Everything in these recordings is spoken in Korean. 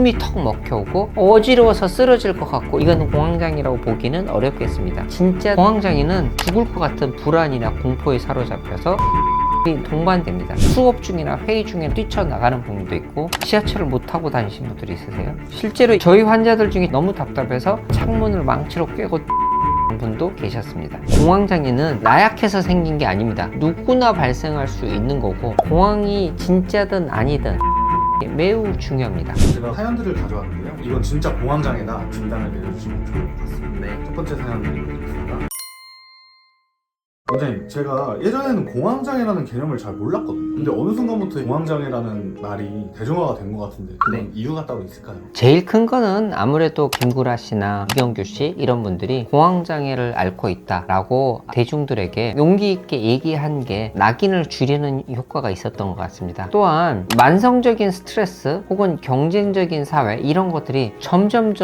숨이 턱 막혀오고 어지러워서 쓰러질 것 같고, 이건 공황장애라고 보기는 어렵겠습니다. 진짜 공황장애는 죽을 것 같은 불안이나 공포에 사로잡혀서 동반됩니다. 수업 중이나 회의 중에 뛰쳐나가는 분도 있고, 지하철을 못 타고 다니시는 분들이 있으세요. 실제로 저희 환자들 중에 너무 답답해서 창문을 망치로 꿰고 분도 계셨습니다. 공황장애는 나약해서 생긴 게 아닙니다. 누구나 발생할 수 있는 거고, 공황이 진짜든 아니든 매우 중요합니다. 제가 사연들을 가져왔는데요. 이건 진짜 공황장애다 진단을 내려주시면 좋을 것 같습니다. 네. 첫 번째 사연 드리겠습니다. 원장님, 제가 예전에는 공황장애라는 개념을 잘 몰랐거든요. 근데 어느 순간부터 공황장애라는 말이 대중화가 된 것 같은데 그런 네. 이유가 따로 있을까요? 제일 큰 거는 아무래도 김구라 씨나 이경규 씨 이런 분들이 공황장애를 앓고 있다라고 대중들에게 용기 있게 얘기한 게 낙인을 줄이는 효과가 있었던 것 같습니다. 또한 만성적인 스트레스 혹은 경쟁적인 사회, 이런 것들이 점점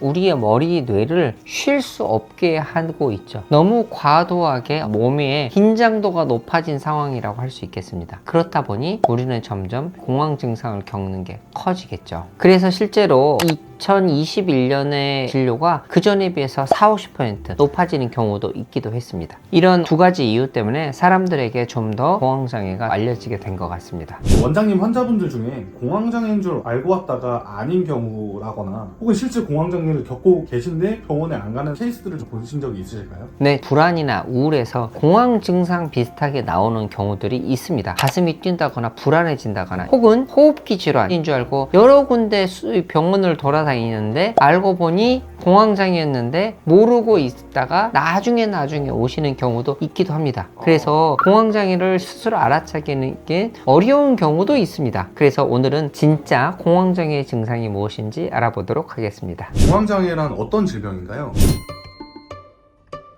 우리의 머리, 뇌를 쉴 수 없게 하고 있죠. 너무 과도하게 몸의 긴장도가 높아진 상황이라고 할 수 있겠습니다. 그렇다 보니 우리는 점점 공황 증상을 겪는 게 커지겠죠. 그래서 실제로 2021년의 진료가 그전에 비해서 40-50% 높아지는 경우도 있기도 했습니다. 이런 두 가지 이유 때문에 사람들에게 좀 더 공황장애가 알려지게 된 것 같습니다. 원장님 환자분들 중에 공황장애인 줄 알고 왔다가 아닌 경우라거나 혹은 실제 공황장애를 겪고 계신데 병원에 안 가는 케이스들을 좀 보신 적이 있으실까요? 네, 불안이나 우울에서 공황 증상 비슷하게 나오는 경우들이 있습니다. 가슴이 뛴다거나 불안해진다거나 혹은 호흡기 질환인 줄 알고 여러 군데 병원을 돌아다니는데 알고 보니 공황장애였는데 모르고 있다가 나중에 오시는 경우도 있기도 합니다. 그래서 공황장애를 스스로 알아차리는 게 어려운 경우도 있습니다. 그래서 오늘은 진짜 공황장애 증상이 무엇인지 알아보도록 하겠습니다. 공황장애란 어떤 질병인가요?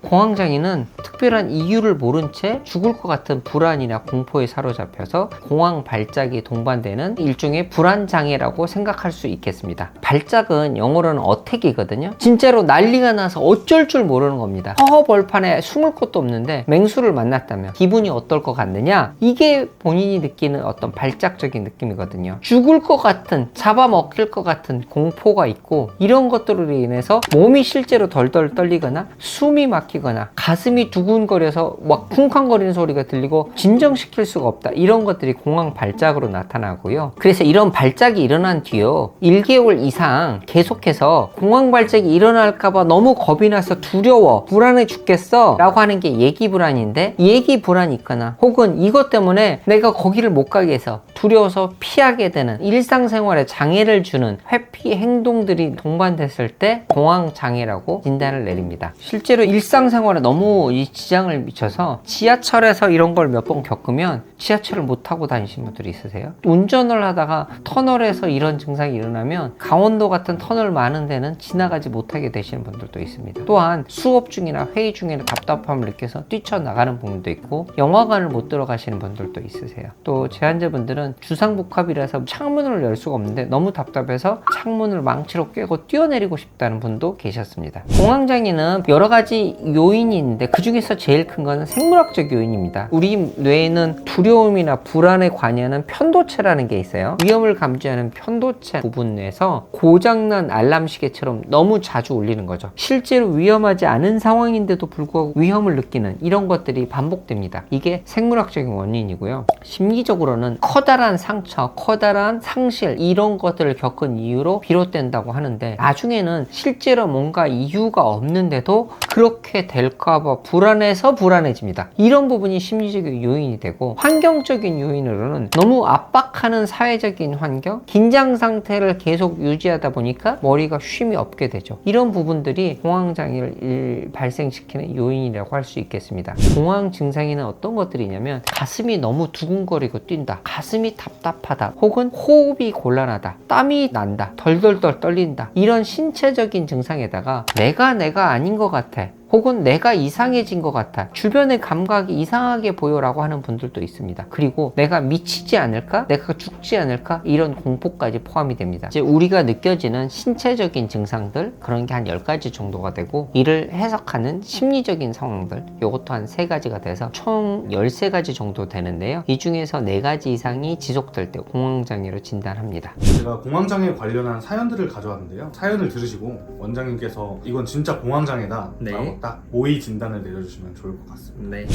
공황장애는 특별한 이유를 모른 채 죽을 것 같은 불안이나 공포에 사로잡혀서 공황 발작이 동반되는 일종의 불안장애라고 생각할 수 있겠습니다. 발작은 영어로는 어택이거든요. 진짜로 난리가 나서 어쩔 줄 모르는 겁니다. 허허벌판에 숨을 곳도 없는데 맹수를 만났다면 기분이 어떨 것 같느냐? 이게 본인이 느끼는 어떤 발작적인 느낌이거든요. 죽을 것 같은, 잡아먹힐 것 같은 공포가 있고, 이런 것들로 인해서 몸이 실제로 덜덜 떨리거나 숨이 막히거나 가슴이 두근거려서 막 쿵쾅거리는 소리가 들리고 진정시킬 수가 없다, 이런 것들이 공황 발작으로 나타나고요. 그래서 이런 발작이 일어난 뒤요 1개월 이상 계속해서 공황 발작이 일어날까봐 너무 겁이 나서 두려워, 불안해 죽겠어 라고 하는 게 예기 불안인데, 예기 불안이 있거나 혹은 이것 때문에 내가 거기를 못 가게 해서 두려워서 피하게 되는 일상생활에 장애를 주는 회피 행동들이 동반됐을 때 공황 장애라고 진단을 내립니다. 실제로 일상생활에 너무 이 지장을 미쳐서 지하철에서 이런 걸 몇 번 겪으면 지하철을 못 타고 다니시는 분들이 있으세요? 운전을 하다가 터널에서 이런 증상이 일어나면 강원도 같은 터널 많은 데는 지나가지 못하게 되시는 분들도 있습니다. 또한 수업 중이나 회의 중에는 답답함을 느껴서 뛰쳐나가는 분들도 있고, 영화관을 못 들어가시는 분들도 있으세요. 또 제 환자분들은 주상복합이라서 창문을 열 수가 없는데 너무 답답해서 창문을 망치로 꿰고 뛰어내리고 싶다는 분도 계셨습니다. 공황장애는 여러 가지 요인이 있는데 그 중에서 제일 큰 거는 생물학적 요인입니다. 우리 뇌에는 두려움이나 불안에 관여하는 편도체라는 게 있어요. 위험을 감지하는 편도체 부분에서 고장난 알람 시계처럼 너무 자주 울리는 거죠. 실제로 위험하지 않은 상황인데도 불구하고 위험을 느끼는 이런 것들이 반복됩니다. 이게 생물학적인 원인이고요. 심리적으로는 커다란 상처, 커다란 상실, 이런 것들을 겪은 이유로 비롯된다고 하는데, 나중에는 실제로 뭔가 이유가 없는데도 그렇게 될까봐 불안해서 불안해집니다. 이런 부분이 심리적인 요인이 되고, 환경적인 요인으로는 너무 압박하는 사회적인 환경, 긴장 상태를 계속 유지하다 보니까 머리가 쉼이 없게 되죠. 이런 부분들이 공황장애를 발생시키는 요인이라고 할 수 있겠습니다. 공황 증상에는 어떤 것들이 있냐면, 가슴이 너무 두근거리고 뛴다, 가슴이 답답하다, 혹은 호흡이 곤란하다, 땀이 난다, 덜덜덜 떨린다, 이런 신체적인 증상에다가 내가 아닌 것 같아, 혹은 내가 이상해진 것 같아, 주변의 감각이 이상하게 보여라고 하는 분들도 있습니다. 그리고 내가 미치지 않을까? 내가 죽지 않을까? 이런 공포까지 포함이 됩니다. 이제 우리가 느껴지는 신체적인 증상들, 그런 게 한 10가지 정도가 되고, 이를 해석하는 심리적인 상황들, 요것도 한 3가지가 돼서 총 13가지 정도 되는데요. 이 중에서 4가지 이상이 지속될 때 공황장애로 진단합니다. 제가 공황장애 관련한 사연들을 가져왔는데요. 사연을 들으시고 원장님께서 이건 진짜 공황장애다 네. 라고 딱 모의 진단을 내려주시면 좋을 것 같습니다. 네.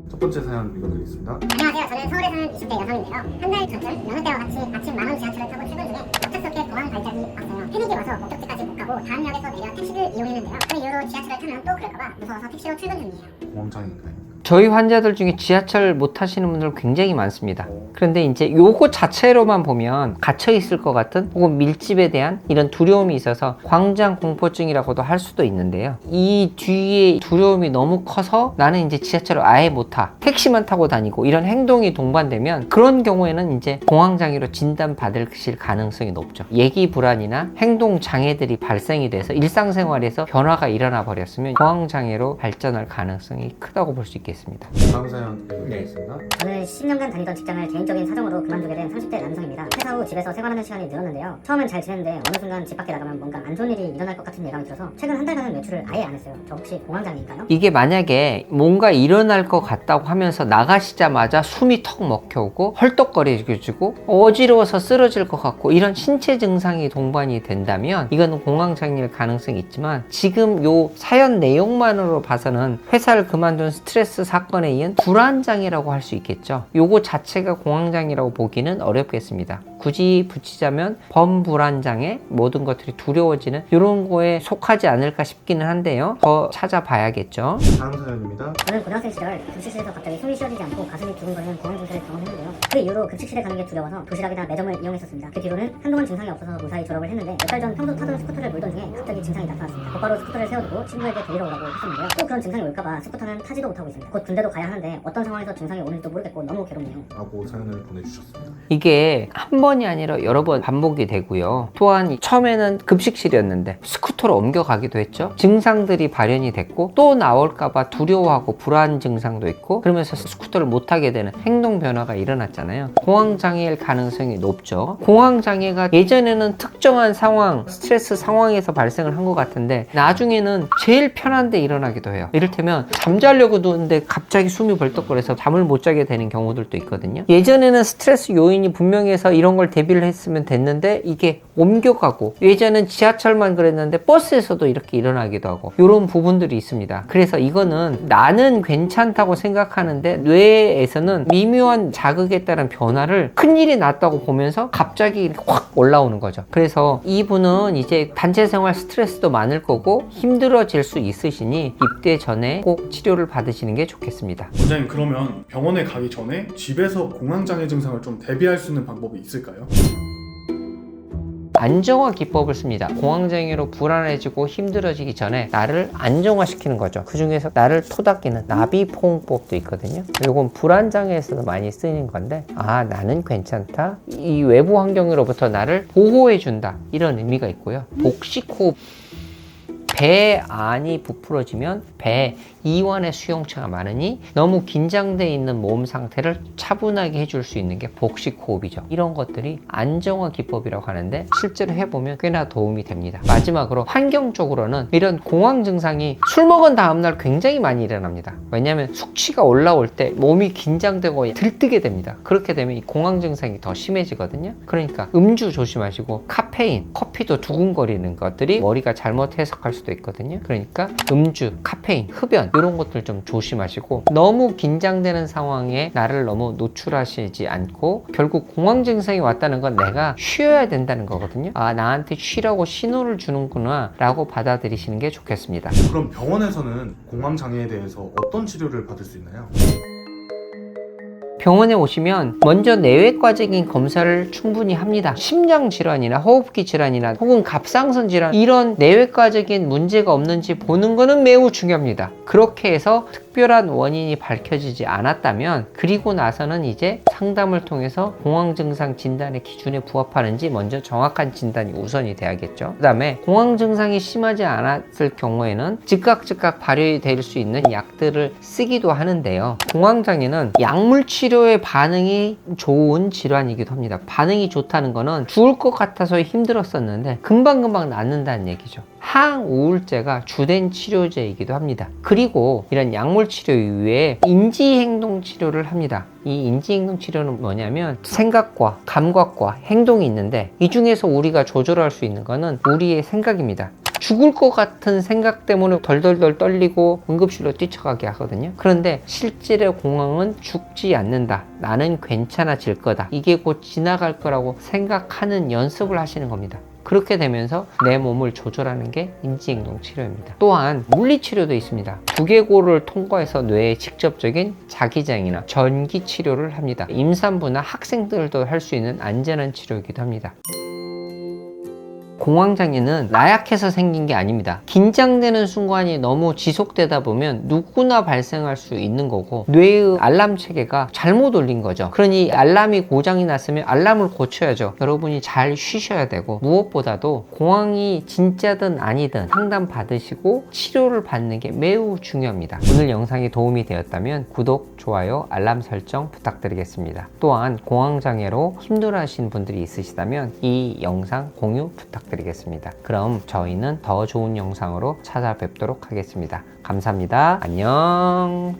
첫 번째 사연 읽어드리겠습니다. 안녕하세요. 저는 서울에 사는 20대 여성인데요. 한 달 전쯤 여느 때와 같이 아침 만원 지하철을 타고 출근 중에 갑작스럽게 공황 발작이 왔어요. 패닉이 와서 목적지까지 못 가고 다음 역에서 내려 택시를 이용했는데요. 그 이후로 지하철을 타면 또 그럴까봐 무서워서 택시로 출근 중이에요. 공황장애인가요? 저희 환자들 중에 지하철 못 타시는 분들 굉장히 많습니다. 그런데 이제 요거 자체로만 보면 갇혀 있을 것 같은, 혹은 밀집에 대한 이런 두려움이 있어서 광장 공포증이라고도 할 수도 있는데요. 이 뒤에 두려움이 너무 커서 나는 이제 지하철을 아예 못 타, 택시만 타고 다니고, 이런 행동이 동반되면 그런 경우에는 이제 공황장애로 진단받으실 가능성이 높죠. 얘기 불안이나 행동 장애들이 발생이 돼서 일상생활에서 변화가 일어나 버렸으면 공황장애로 발전할 가능성이 크다고 볼 수 있겠습니다. 다음 사연 읽어드리겠습니다. 저는 10년간 다니던 직장을 개인적인 사정으로 그만두게 된 30대 남성입니다. 퇴사 후 집에서 생활하는 시간이 늘었는데요. 처음엔 잘 지냈는데 어느 순간 집 밖에 나가면 뭔가 안 좋은 일이 일어날 것 같은 예감이 들어서 최근 한 달간은 외출을 아예 안 했어요. 저 혹시 공황장애인가요? 이게 만약에 뭔가 일어날 것 같다고 하면서 나가시자마자 숨이 턱 막혀오고 헐떡거리고 어지러워서 쓰러질 것 같고, 이런 신체 증상이 동반이 된다면 이거는 공황장애일 가능성이 있지만, 지금 요 사연 내용만으로 봐서는 회사를 그만둔 스트레스 사건에 의한 불안장애라고 할 수 있겠죠. 요거 자체가 공황장애라고 보기는 어렵겠습니다. 굳이 붙이자면 범불안장애, 모든 것들이 두려워지는 이런 거에 속하지 않을까 싶기는 한데요. 더 찾아봐야겠죠. 다음 사연입니다. 저는 고등학생 시절 급식실에서 갑자기 숨이 쉬어지지 않고 가슴이 두근거리는 공황 증세를 경험했는데요. 그 이후로 급식실에 가는 게 두려워서 도시락이나 매점을 이용했었습니다. 그 뒤로는 한동안 증상이 없어서 무사히 졸업을 했는데 몇 달 전 평소 타던 스쿠터를 몰던 중에 갑자기 증상이 나타났습니다. 곧바로 스쿠터를 세워두고 친구에게 데리러 오라고 했었는데요. 또 그런 증상이 올까봐 스쿠터는 타지도 못하고 있습니다. 곧 군대도 가야 하는데 어떤 상황에서 증상이 오는지도 모르겠고 너무 괴롭네요. 라고 사연을 보내주셨습니다. 이게 한 번이 아니라 여러 번 반복이 되고요. 또한 처음에는 급식실이었는데 스쿠터로 옮겨가기도 했죠. 증상들이 발현이 됐고 또 나올까봐 두려워하고 불안 증상도 있고, 그러면서 스쿠터를 못 타게 되는 행동 변화가 일어났잖아요. 공황장애일 가능성이 높죠. 공황장애가 예전에는 특정한 상황, 스트레스 상황에서 발생을 한 것 같은데 나중에는 제일 편한데 일어나기도 해요. 이를테면 잠자려고 누웠는데 갑자기 숨이 벌떡거려서 잠을 못 자게 되는 경우들도 있거든요. 예전에는 스트레스 요인이 분명해서 이런 걸 대비를 했으면 됐는데 이게 옮겨가고, 예전엔 지하철만 그랬는데 버스에서도 이렇게 일어나기도 하고, 이런 부분들이 있습니다. 그래서 이거는 나는 괜찮다고 생각하는데 뇌에서는 미묘한 자극에 따른 변화를, 큰일이 났다고 보면서 갑자기 이렇게 확 올라오는 거죠. 그래서 이분은 이제 단체 생활 스트레스도 많을 거고 힘들어질 수 있으시니 입대 전에 꼭 치료를 받으시는 게 좋겠습니다. 원장님, 그러면 병원에 가기 전에 집에서 공황장애 증상을 좀 대비할 수 있는 방법이 있을까요? 안정화 기법을 씁니다. 공황장애로 불안해지고 힘들어지기 전에 나를 안정화시키는 거죠. 그 중에서 나를 토닥이는 나비포옹법도 있거든요. 이건 불안장애에서도 많이 쓰이는 건데, 아, 나는 괜찮다, 이 외부 환경으로부터 나를 보호해준다, 이런 의미가 있고요. 복식호흡, 배 안이 부풀어지면 배 이완의 수용체가 많으니 너무 긴장되어 있는 몸 상태를 차분하게 해줄 수 있는 게 복식호흡이죠. 이런 것들이 안정화 기법이라고 하는데 실제로 해보면 꽤나 도움이 됩니다. 마지막으로 환경적으로는 이런 공황 증상이 술 먹은 다음날 굉장히 많이 일어납니다. 왜냐하면 숙취가 올라올 때 몸이 긴장되고 들뜨게 됩니다. 그렇게 되면 이 공황 증상이 더 심해지거든요. 그러니까 음주 조심하시고, 카페인, 커피도 두근거리는 것들이 머리가 잘못 해석할 수도 있거든요. 그러니까 음주, 카페인, 흡연, 이런 것들 좀 조심하시고, 너무 긴장되는 상황에 나를 너무 노출하시지 않고, 결국 공황 증상이 왔다는 건 내가 쉬어야 된다는 거거든요. 아, 나한테 쉬라고 신호를 주는구나 라고 받아들이시는 게 좋겠습니다. 그럼 병원에서는 공황장애에 대해서 어떤 치료를 받을 수 있나요? 병원에 오시면 먼저 내외과적인 검사를 충분히 합니다. 심장 질환이나 호흡기 질환이나 혹은 갑상선 질환, 이런 내외과적인 문제가 없는지 보는 거는 매우 중요합니다. 그렇게 해서 특별한 원인이 밝혀지지 않았다면 그리고 나서는 이제 상담을 통해서 공황 증상 진단의 기준에 부합하는지 먼저 정확한 진단이 우선이 돼야겠죠. 그 다음에 공황 증상이 심하지 않았을 경우에는 즉각 발효될 수 있는 약들을 쓰기도 하는데요. 공황 장애는 약물 치료의 반응이 좋은 질환이기도 합니다. 반응이 좋다는 거는 죽을 것 같아서 힘들었었는데 금방금방 낫는다는 얘기죠. 항우울제가 주된 치료제이기도 합니다. 그리고 이런 약물 치료 이외에 인지행동 치료를 합니다. 이 인지행동 치료는 뭐냐면 생각과 감각과 행동이 있는데 이 중에서 우리가 조절할 수 있는 거는 우리의 생각입니다. 죽을 것 같은 생각 때문에 덜덜덜 떨리고 응급실로 뛰쳐가게 하거든요. 그런데 실제로 공황은 죽지 않는다. 나는 괜찮아질 거다. 이게 곧 지나갈 거라고 생각하는 연습을 하시는 겁니다. 그렇게 되면서 내 몸을 조절하는 게 인지행동 치료입니다. 또한 물리치료도 있습니다. 두개골을 통과해서 뇌에 직접적인 자기장이나 전기 치료를 합니다. 임산부나 학생들도 할 수 있는 안전한 치료이기도 합니다. 공황장애는 나약해서 생긴 게 아닙니다. 긴장되는 순간이 너무 지속되다 보면 누구나 발생할 수 있는 거고 뇌의 알람 체계가 잘못 올린 거죠. 그러니 알람이 고장이 났으면 알람을 고쳐야죠. 여러분이 잘 쉬셔야 되고 무엇보다도 공황이 진짜든 아니든 상담 받으시고 치료를 받는 게 매우 중요합니다. 오늘 영상이 도움이 되었다면 구독, 좋아요, 알람 설정 부탁드리겠습니다. 또한 공황장애로 힘들어하시는 분들이 있으시다면 이 영상 공유 부탁드리겠습니다. 그럼 저희는 더 좋은 영상으로 찾아뵙도록 하겠습니다. 감사합니다. 안녕.